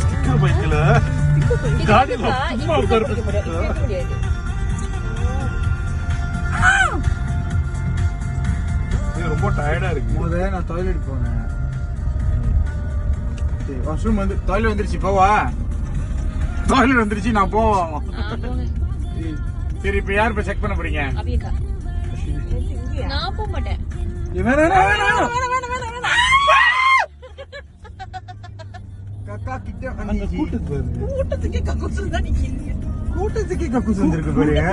Sticker பைக்ல காடில சும்மா உட்கார்ந்து ரொம்ப டயர்டா இருக்கு. முதல்ல நான் டாய்லெட் போனேன். வாஷ்ரூம் வந்து டாய்லெட் வந்துருச்சு. போவா டாய்லெட் வந்துருச்சு. நான் போவோம். சரி இப்ப யார் இப்ப செக் பண்ண போறீங்க? நான் போக மாட்டேன். கூட்டத்துக்கே கக்கூஸ் வந்திருக்கு பாருங்க.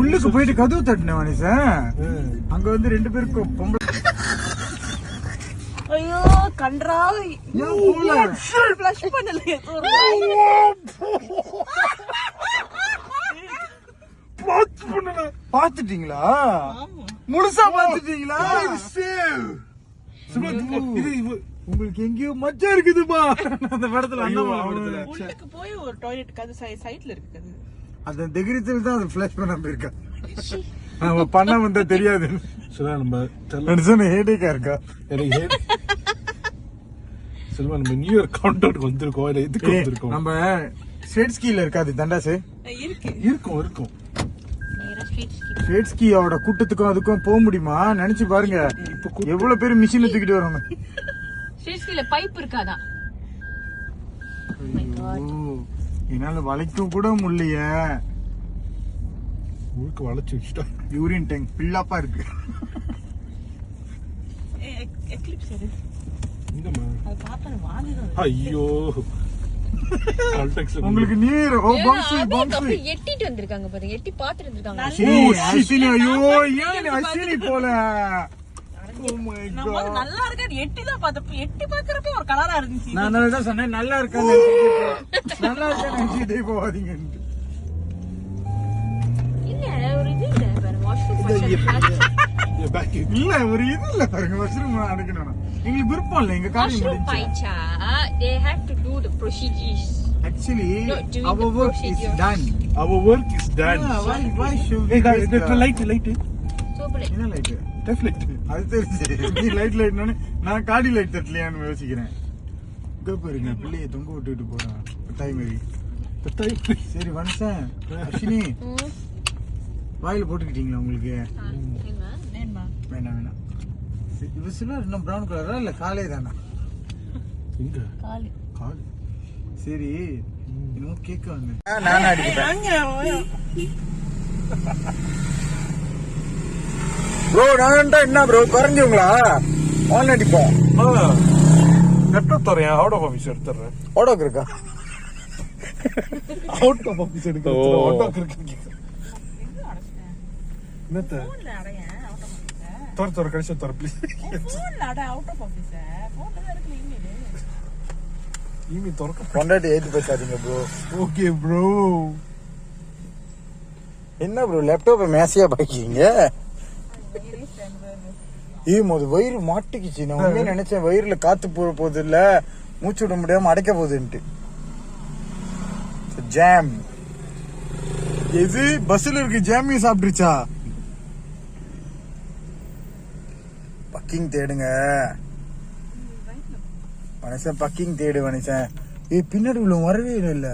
உள்ளுக்கு போயிட்டு கதவு தட்டினேன் மனுஷன். அங்க வந்து 2 பேருக்கும் பொம்பளை. ஐயோ கன்றா ஃப்ளஷ் பண்ணல. பாத்துட்டீங்களா? முழுசா பாத்துட்டீங்களா? உங்களுக்கு எங்கேயோ மச்சம் இருக்குதுப்பா அந்த படத்துல. உள்ளுக்கு போய் ஒரு டாய்லெட் கது சைடுல இருக்கு. அந்த தைரியத்துல தான் அது ஃபிளஷ் பண்ணாம இருக்கா. நம்ம பண்ண வந்தா தெரியாது. நம்ம ஹேடேக்கா இருக்கா. நம்ம நியூ இயர் கவுண்ட் அவுட் வந்திருக்கோம். இல்ல இதுக்கு வந்திருக்கோம். நம்ம ஸ்ட்ரெட் ஸ்கீல இருக்காது தண்டாசு. இருக்கும் ஸ்ட்ரெட் ஸ்கீயோட கூட்டத்துக்கும் அதுக்கும் போக முடியுமா? நினைச்சு பாருங்க. எவ்வளவு பேர் மிஷினை தூக்கிட்டு வராங்க. ஸ்ட்ரெட் ஸ்கீல பைப் இருக்காதா? என்னால வளைக்கும் கூட முடியலையே. ஊருக்கு வளைச்சு வச்சுட்டா. யூரின் டேங்க் பில்லப்பா இருக்கு. ஐயோ உங்களுக்கு நீர் எட்டிட்டு வந்திருக்காங்க பாருங்க. எட்டி பாத்துட்டு இருக்காங்க. ஐயோ அஸ்வினி போல. நல்லா இருக்கா. எட்டி தான் பார்த்தப்ப எட்டி பாக்குறப்ப ஒரு கலரா இருந்துச்சு. நான் தான் சொன்னேன் நல்லா இருக்கான்னு. நல்லா இருக்கான்னு போவாதீங்க. இல்ல ஒரு இது இல்ல பாருங்க. வாஷ்ரூம் இல்ல ஒரு இது இல்ல பாருங்க. வாஷ்ரூம் அடிக்கணும். எங்களுக்கு விருப்பம் இல்ல. எங்க காரியம் முடிஞ்சா they have to do the procedures. Actually our work is done. Why should we light என்ன லைட்? Def light. அது தெரிஞ்சு நீ லைட்னு நான் காடி லைட் தட்டலையான்னு யோசிக்கிறேன். இங்க பாருங்க பிள்ளைய தொங்க விட்டுட்டு போறான். தாய் மாதிரி. சரி வன்சன் அஸ்வினி வாயில போட்டுக்கிட்டீங்களா உங்களுக்கு? வேணாம். இது சில இன்னும் பிரவுன் கலரா இல்ல காலே தானா? கால். சரி இன்னும் கேட்க வாங்க. நானே அடிக்கிறேன் ப்ரோ. நான் என்ன ப்ரோ குறைஞ்சுங்களா? ஆன் அடிப்போம். லேப்டாப் தரேன். அவுட் ஆஃப் ஆஃபீஸ் எடுத்துறேன். அவுட் ஆஃப் இருக்கா? அவுட் ஆஃப் ஆஃபீஸ் எடுக்க. அவுட் ஆஃப் இருக்கு. என்னத்த தர கடைசி தர ப்ளீஸ். போன்ல அட அவுட் ஆஃப் ஆபீஸ். போன்ல தான் இருக்கு இமெயில் தரக்க. கொண்டாடி ஏத்தி பேசாதீங்க ப்ரோ. Okay bro. என்ன ப்ரோ லேப்டாப் மேசியா பாக்கீங்க? மோது வயிறு மாட்டிக்கிச்சு. நான் உண்மையே நினைச்சேன் வயிறுல காத்து போற போது இல்ல மூச்சு விட முடியாம அடைக்க போகுதுன்ட்டு. ஜாம் எது பஸ்ல இருக்கு. ஜாமியும் சாப்பிட்டுருச்சா? பக்கிங் தேடுங்க மனுஷன். பக்கிங் தேடு மனுஷன். பின்னாடி உள்ள வரவே இல்ல.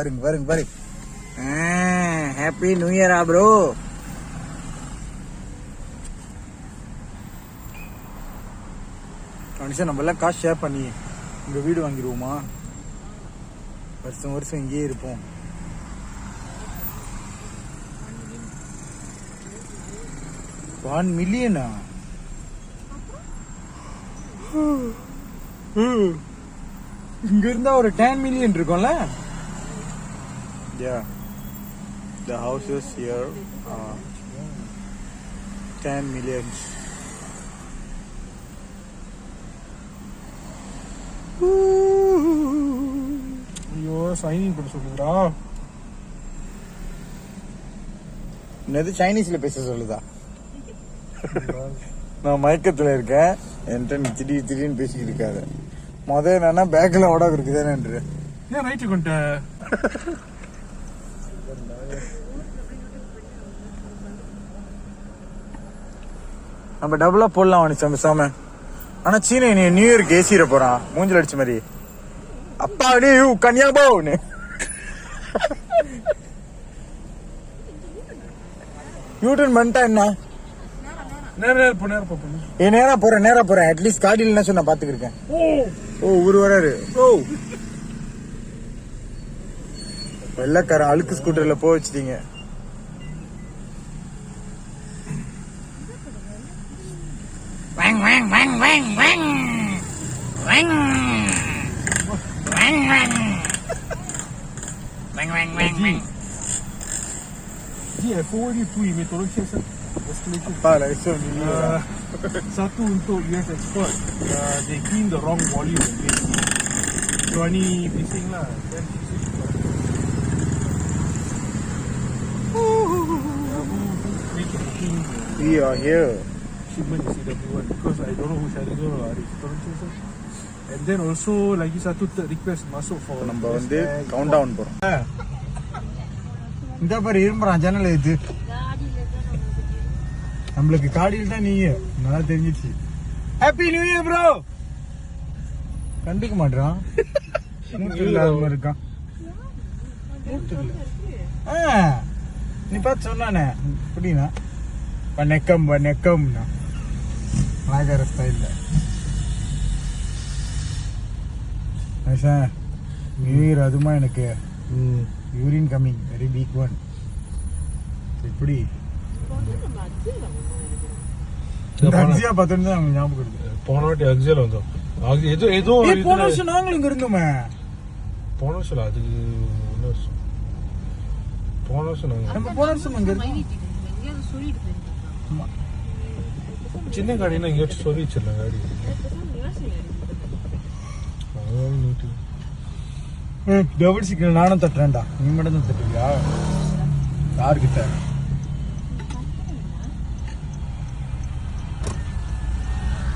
பாருங்க. ஹாப்பி நியூ இயரா ப்ரோ. மனுஷன் நம்ம எல்லாம் காசு ஷேர் பண்ணி இங்க வீடு வாங்கிடுவோமா? வருஷம் இங்கேயே இருப்போம். $1 million இங்க இருந்தா ஒரு 10 million இருக்கும்ல. Yeah, the houses here are 10 million. ஐயோ சைனிங் பண்ண சொல்லுடா. என்னது சைனீஸ்ல பேச சொல்லுதா? நான் மயக்கத்துல இருக்கேன். என்கிட்ட நீ திடீர்னு பேசிக்கிட்டு இருக்காத. முதல் என்னன்னா பேக்ல ஓடாக இருக்குதானு. ஏன் ரைட்டு கொண்ட நம்ம டபுளா போடலாம் அவனுக்கு பேசாம. ஆனா சீன நீ நியூ இயருக்கு ஏசிட போறான் மூஞ்சில் அடிச்ச மாதிரி. அப்பா அப்படியே கன்னியாபோ ஒண்ணு யூட்டன் பண்ணிட்டா என்ன? நேரா போறேன் அட்லீஸ்ட் காடி இல்லைன்னா சொன்ன பாத்துக்கிருக்கேன். ஓ ஊரு வராரு. ஓ வெள்ளக்கார அழுக்கு ஸ்கூட்டர்ல போக வச்சிட்டீங்க. Satu untuk US export, they key in the wrong volume. So any missing lah. Then We are here. shipment is CW1 because I don't know who's selling it or it's. And then also lagi satu third request masuk for நம்ம வந்து count down போறோம். இந்த பாரு இரும்பறான் ஜன்னல் ஏத்து. நம்மளுக்கு காடியில் தான் நீங்க நல்லா தெரிஞ்சிச்சு. Happy new year bro. கண்டுக்க மாட்டான். மூட்டு இல்லாம இருக்கான். நீ பார்த்து சொன்னானே புரியுனா வணக்கம் வணக்கம்னா நாகர ஸ்டைல்ல. ஐசா நியூ இயர் அதுமா எனக்கு urine coming very big one. எப்படி அக்ஸியா பார்த்தோன்னு தான் அவங்க ஞாபகம் இருக்கு. போன வாட்டி அக்ஸியால வந்தோம். ஏதோ போன வருஷம் நாங்களும் இங்க இருந்தோமே. போன வருஷம் அது போன வருஷம் நம்ம போன வருஷம் இங்க இருந்தோம். சின்ன காடினா இங்க சொல்லி வச்சிடலாம் காடி. டபுள் சிக்னல் நானும் தட்டுறேன்டா. நீ மட்டும் தான் தட்டுவியா? யாருக்கிட்ட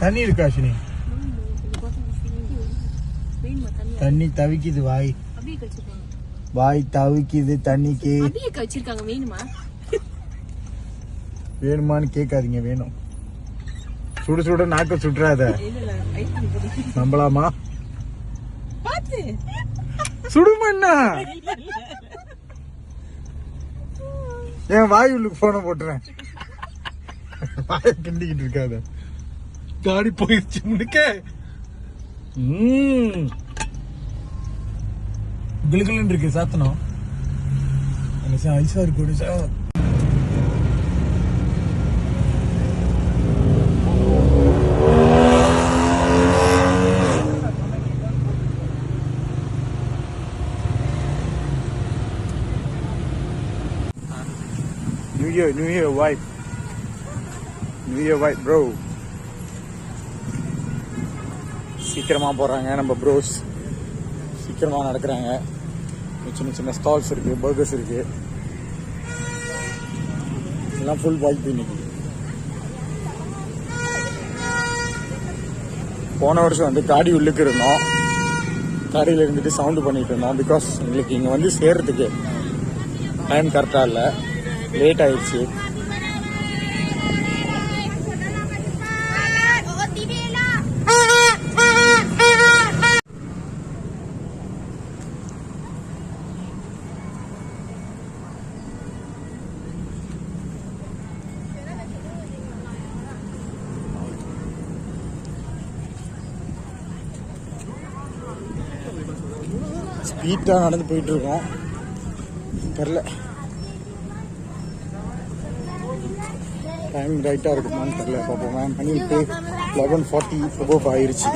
தண்ணி இருக்கா அஸ்வினி? தண்ணி தவிக்குது வாய் வாய் தவிக்குது தண்ணிக்கு. வேணுமான்னு கேட்காதீங்க. வேணும். சுடு சுட நாக்க சுட்டுறாத. நம்பலாமா? சுடுமண்ணா என் வாய் உள்ளுக்கு போன போட்டுறேன். வாய கிண்டிக்கிட்டு இருக்காத. காடி போயிடுச்சு முன்னுக்க. கிளுகிளுன்னு இருக்கு சாத்தனம். ஐசா இருக்கு. New Year vibe. New Year vibe bro. சீக்கிரமா போறாங்க நம்ம ப்ரோஸ். சீக்கிரமா நடக்கிறாங்க. சின்ன சின்ன ஸ்டால்ஸ் இருக்கு, பர்கர்ஸ் இருக்கு. எல்லாம் ஃபுல் வைப் இன்னைக்கு. போன வருஷம் வந்து காடி உள்ளுக்கு இருந்தோம். காடியில் இருந்துட்டு சவுண்டு பண்ணிட்டு இருந்தோம். பிகாஸ் எங்களுக்கு இங்கே வந்து சேர்றதுக்கு டைம் கரெக்டாக இல்லை. லேட் ஆயிடுச்சு. ஸ்பீட்டாக நடந்து போயிட்டு இருக்கோம். தெரில டைம் ரைட்டாக இருக்குமான்னு தெரில. பார்ப்போம். மணி இப்போ 11:40 above ஆயிடுச்சு.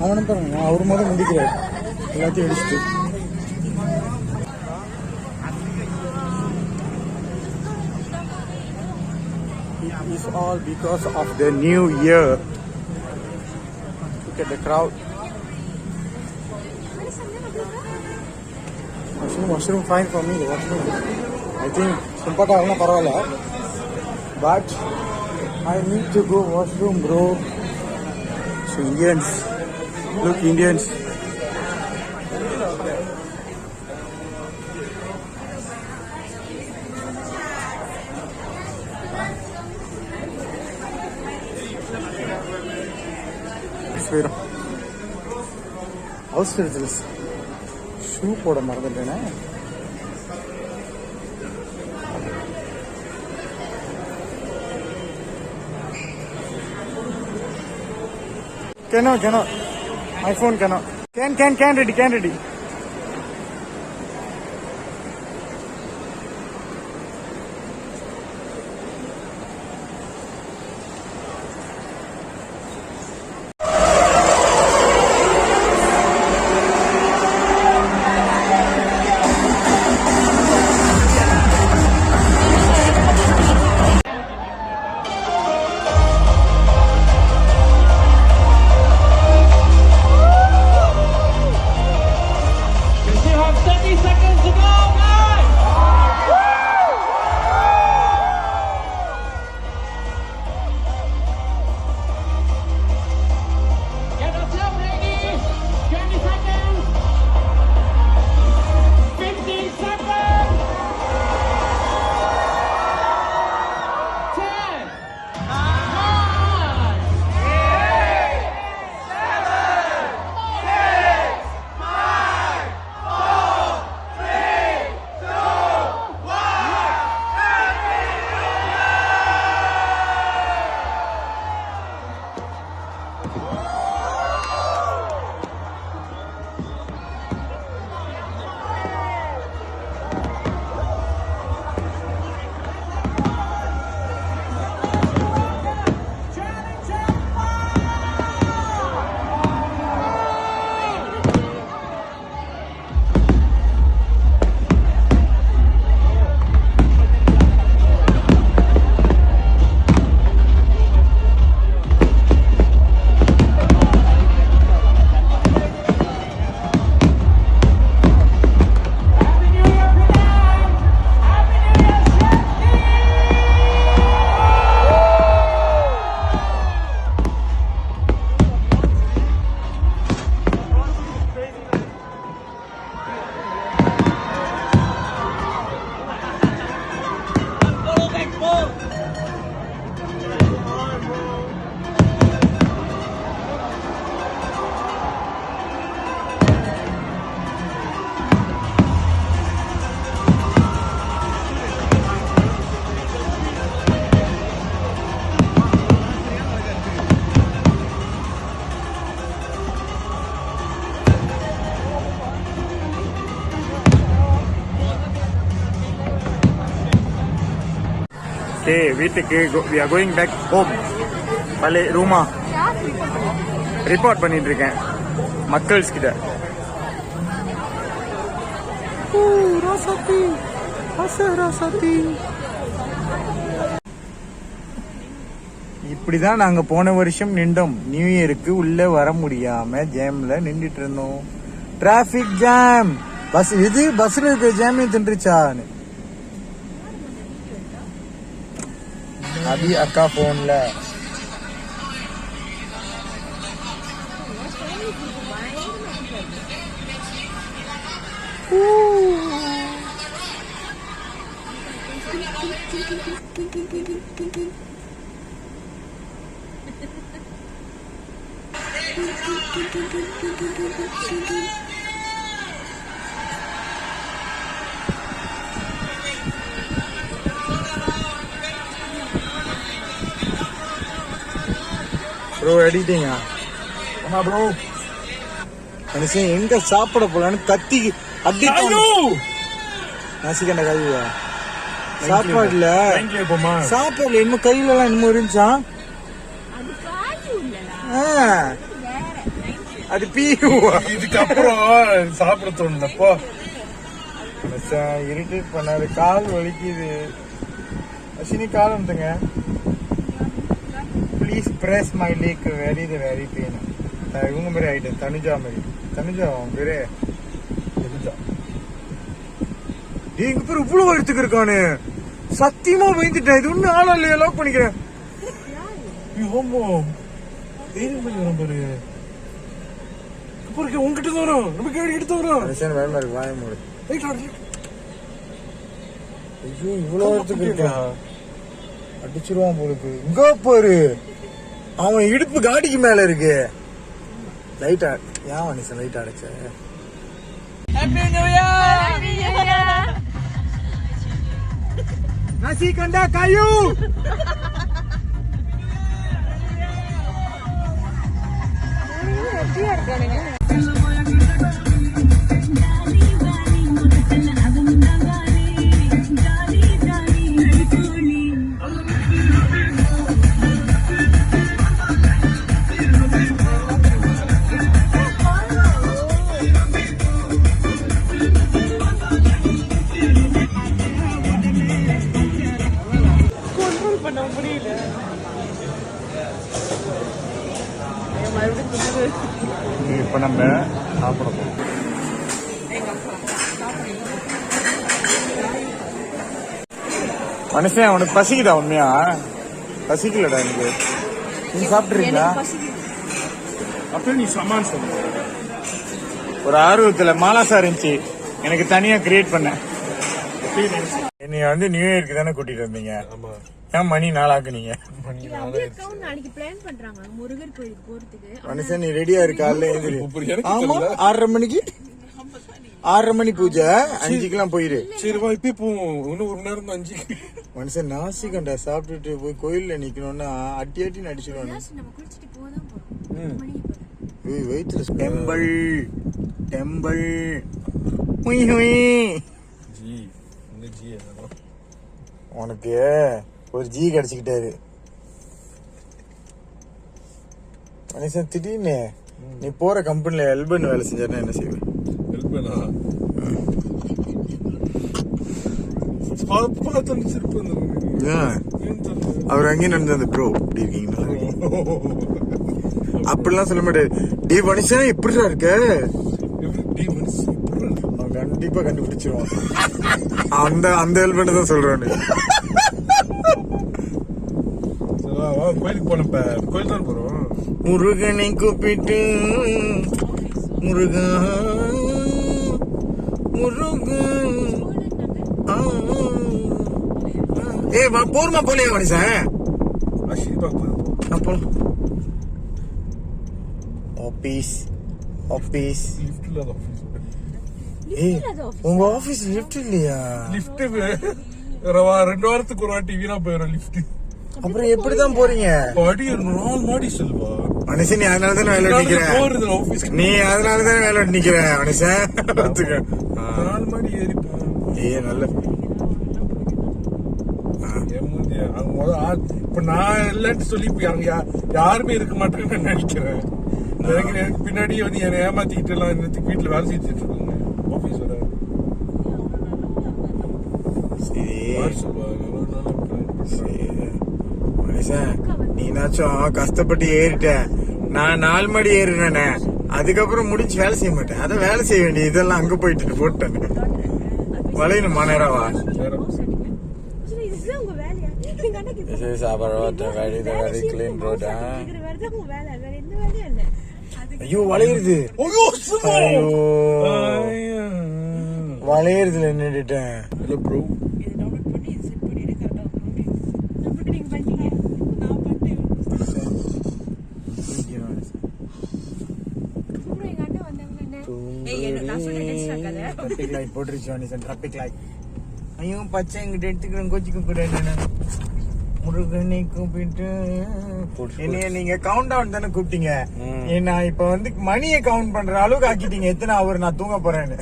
அவனும் பாருங்க அவரு முதல் முடிக்கிறார் எல்லாத்தையும் அடிச்சுட்டு. It's all because of the new year. Look at the crowd. Washroom fine for me. The washroom. I think simpata avna parvala. But I need to go washroom, bro. So Indians, look Indians. காசு போயிடும். அவசரத்தில் shoe போட மறந்துட்டேனே. Cannot. My phone cannot. Can ready. வீட்டுக்கு we are going back home. பழைய ரூமா report பண்ணிட்டு இருக்கேன் மக்கள்ஸ் கிட்ட. இப்படிதான் நாங்க போன வருஷம் நின்றோம். நியூ இயருக்கு உள்ள வர முடியாம ஜாம்ல நின்றுட்டு இருந்தோம். Traffic jam. பஸ்ல இருக்க ஜாமே தின்றுச்சான்னு अभी अक्का फोन ला ப்ரோ எடிட்டிங்கா? ஆமா ப்ரோ. மனுஷன் எங்க சாப்பிட போலான்னு கத்தி அடி நசிக்கண்ட கையா சாப்பாடுல இன்னும் கையில எல்லாம் இன்னும் இருந்துச்சா? அது பீவா. இதுக்கப்புறம் சாப்பிட தோணுதப்போ இரிட்டேட் பண்ணாரு. கால் வலிக்குது. அசினி கால் வந்துங்க. Please press my leg very pain. இவங்க மாதிரி ஆயிட்டேன். தனுஜா பேரு எங்க பேர் இவ்வளவு எடுத்துக்கு இருக்கானு சத்தியமா பயந்துட்டேன். இது ஒண்ணு ஆளா இல்லையா? லாக் பண்ணிக்கிறேன். உங்ககிட்ட வரும் நம்ம கேட்டு எடுத்து வரும். வேலை இருக்கு வாய மூடு. ஐயோ இவ்வளவு எடுத்துக்கு இருக்கா? அடிச்சிருவான் போலுக்கு. இங்க பாரு அவன் இடுப்பு காடிக்கு மேல இருக்கு. லைட்டா ஏன் மனுஷன் லைட் அடைச்ச? நசி கண்டா காயு. இப்ப நம்ம சாப்பிட போறோம். மனுஷன் அவனுக்கு பசிக்குதா? உண்மையா பசிக்கலடா எனக்கு. நீங்க சாப்பிட்டுறீங்களா? அப்படியே நீ சமான் சொல்லுங்க. ஒரு ஆர்வத்துல மாலாசா இருந்துச்சு, எனக்கு தனியா கிரியேட் பண்ணேன். என்னைய வந்து நியூ இயருக்கு தானே கூட்டிட்டு வந்தீங்க. ஏன் மணி 4 ஆக்குனீங்க? நாளைக்கு பிளான் பண்றாங்க முருகர் கோயிலுக்கு போறதுக்கு. மனுஷன் நீ ரெடியா இருக்கா? ஆமா 6:30 மணிக்கு 6:30 மணி பூஜை. 5க்குலாம் போயிரு. சரி வா இப்ப போவோம். இன்னும் 1 மணி நேரம் 5. மனுஷன் நாசி கண்டா சாப்பிட்டுட்டு போய் கோயில்ல நிக்கணும்னா அட்டி அட்டி நடிச்சிருவாங்க. நம்ம குளிச்சிட்டு போதான் போறோம். வயிற்றுல டெம்பிள் டெம்பிள் உய் உய். உனக்கு ஒரு ஜி கிடைச்சுக்கிட்டாரு மனுஷன். திடீர்னு நீ போற கம்பெனில எல்பன் வேலை செஞ்சாருன்னா என்ன செய்வேன்? அவர் அங்கேயும் நடந்து அந்த ப்ரோ இப்படி இருக்கீங்களா அப்படிலாம் சொல்ல மாட்டாரு. டி மனுஷன் எப்படிதான் இருக்க? அவன் கண்டிப்பா கண்டுபிடிச்சிருவான். அந்த அந்த எல்பன் தான் சொல்றானு. கோயிலுக்கு போனப்ப கோயில் தான் போறோம். முருகனை கூப்பிட்டு முருகா முருகன். ஏ போர்மா போலையா மனுஷன்? Office office. ஏய் உங்க ஆபீஸ் லிஃப்ட் இல்லையா? லிஃப்ட் 2 வாரத்துக்கு ஒரு வாட்டி வீணா போயிடும் லிஃப்ட். அப்புறம் எப்படிதான் போறீங்க? அடி 4 மாடி செல்வா மனுஷன். நீ அதனாலதான் வேலை நிக்கிறேன். நீ அதனாலதான் வேலை நிக்கிற மனுஷன். 4 மாடி ஏறி. ஏ நல்ல இப்ப நான் இல்லன்னு சொல்லி அங்க யாருமே இருக்க மாட்டேன்னு நினைக்கிறேன். எனக்கு பின்னாடியே வந்து என்னை ஏமாத்திக்கிட்டு எல்லாம் இன்னத்துக்கு வீட்டுல வேலை செஞ்சுட்டு இருக்காங்க. ஆபீஸ் வர நீனாச்சும் கஷ்டப்பட்டு ஏறிட்ட. நான் 4 மாடி ஏறினேனே, அதுக்கப்புறம் முடிச்சு வேலை செய்ய மாட்டேன். அதான் வேலை செய்ய வேண்டிய இதெல்லாம் அங்க போயிட்டு போட்டேன். வளையணுமா நேரவா? ஐயோ வளையுது. வளையறதுல நின்னுட்டேன். ஐயோ பச்சை எங்கிட்ட எடுத்துக்கிறேன் கோச்சிக்க கூடாது. முருகனை கூப்பிட்டு என்னைய நீங்க கவுண்ட் டவுன் தானே கூப்பிட்டீங்க. நான் இப்ப வந்து மணியை கவுண்ட் பண்ற அளவுக்கு ஆக்கிட்டீங்க. எத்தனை அவர் நான் தூங்க போறேன்னு.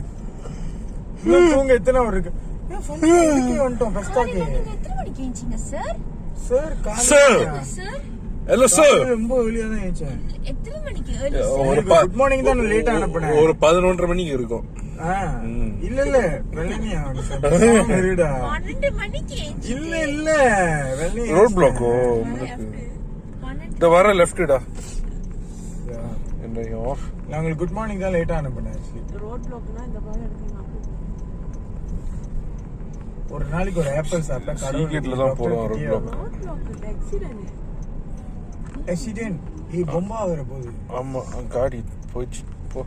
தூங்க எத்தனை அவர் இருக்கு? வந்துட்டோம் ஹலோ சார். ரொம்ப வெளியா தான் ஏச்சேன். எத்தனை மணிக்கு? ஒரு குட் மார்னிங் தான் லேட் அனுப்புனேன். ஒரு 11:30 மணிக்கு இருக்கும். இல்ல இல்ல வெள்ளையா 12 மணிக்கு. இல்ல இல்ல வெள்ளை ரோட் பிளாக்கோ இந்த வர லெஃப்ட்டா. நாங்களுக்கு குட் மார்னிங் தான் லேட்டா அனுப்புனேன். ரோட் பிளாக்னா இந்த பாரு எடுக்கணும். ஒரு நாளைக்கு ஒரு ஆப்பிள் சாப்பிட்டா கடவுள்ல தான் போறோம். Road black accident. பொம்பா வர போகுது. ஆமா காடி போச்சு போ.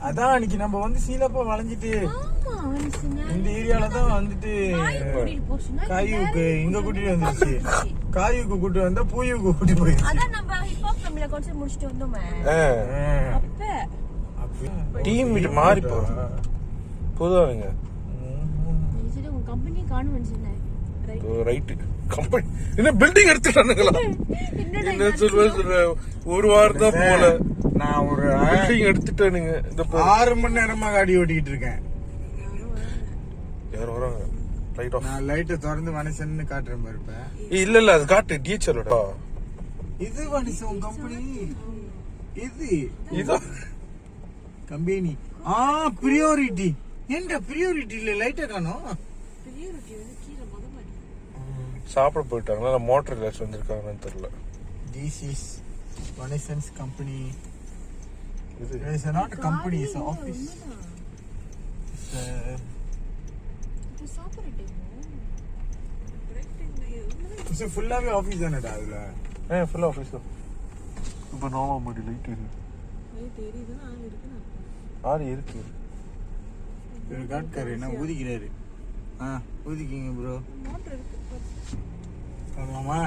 அதான் அன்னைக்கு நம்ம வந்து சீலப்பா வளைஞ்சிட்டு இந்த ஏரியால தான் வந்துட்டு காயுக்கு இங்க கூட்டிட்டு வந்துருச்சு. காயுக்கு கூட்டி வந்தா பூயுக்கு கூட்டி போயிடுச்சு. அதான் நம்ம ஹிப் ஹாப் கம்பெனில கான்செப்ட் முடிச்சிட்டு வந்தோமே அப்ப டீம் வீட்டு மாறி போறோம் பொதுவாங்க சரி உங்க கம்பெனி கான்வென்ஸ் என்ன ரைட்டு கம்பெனி என்ன பில்டிங் எடுத்துட்டானுங்களா என்ன சொல்ற ஒரு வாரம் தான் போல நான் ஒரு பில்டிங் எடுத்துட்டானுங்க இந்த 6 மணி நேரமா காடி ஓட்டிக்கிட்டு இருக்கேன். யார் வராங்க ரைட் ஆஃப் நான் லைட்டை திறந்து மனுஷன்னு காட்டுறேன் பாருப்ப. இல்ல அது காட்டு டிஹெச்எலோட இது மனுஷன் உன் கம்பெனி இது இதோ கம்பெனி பிரியோரிட்டி ஏன்டா பிரியோரிட்டி இல்ல லைட்டை காணோம். சாப்பிட போயிட்டாங்களா மோட்டர் கிளாஸ் வந்திருக்காங்கன்னு தெரியல. This is Vanesson's company. இது It's not a company, it's an office. It's ஃபுல்லாவே ஆபீஸ் தானடா அதுல. ஃபுல் ஆஃபீஸ் தான். இப்போ நாம முடி லைட் இருக்கு. ஆறு இருக்கு. ஒரு காட்காரர் என்ன ஊதிக்கிறாரு. ஊதிக்கிங்க ப்ரோ. மோட்டர் இருக்கு. ஆமாமா.